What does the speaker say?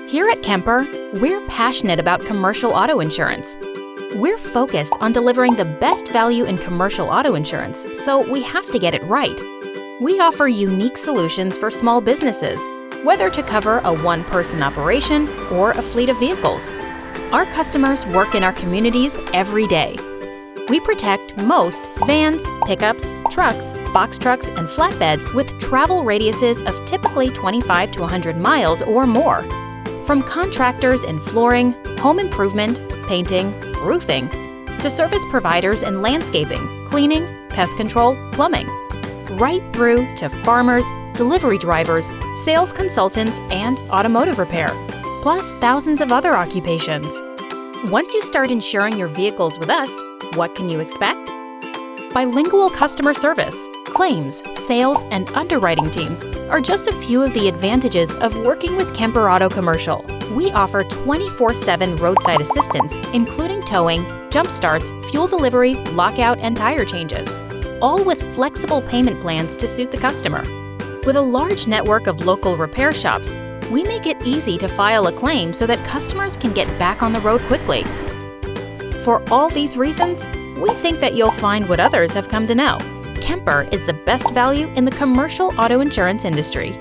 Here at Kemper, we're passionate about commercial auto insurance. We're focused on delivering the best value in commercial auto insurance, so we have to get it right. We offer unique solutions for small businesses, whether to cover a one-person operation or a fleet of vehicles. Our customers work in our communities every day. We protect most vans, pickups, trucks, box trucks, and flatbeds with travel radiuses of typically 25 to 100 miles or more. From contractors in flooring, home improvement, painting, roofing, to service providers in landscaping, cleaning, pest control, plumbing, right through to farmers, delivery drivers, sales consultants, and automotive repair, plus thousands of other occupations. Once you start insuring your vehicles with us, what can you expect? Bilingual customer service, claims, sales, and underwriting teams are just a few of the advantages of working with Kemper Auto Commercial. We offer 24/7 roadside assistance, including towing, jump starts, fuel delivery, lockout, and tire changes, all with flexible payment plans to suit the customer. With a large network of local repair shops, we make it easy to file a claim so that customers can get back on the road quickly. For all these reasons, we think that you'll find what others have come to know. Kemper is the best value in the commercial auto insurance industry.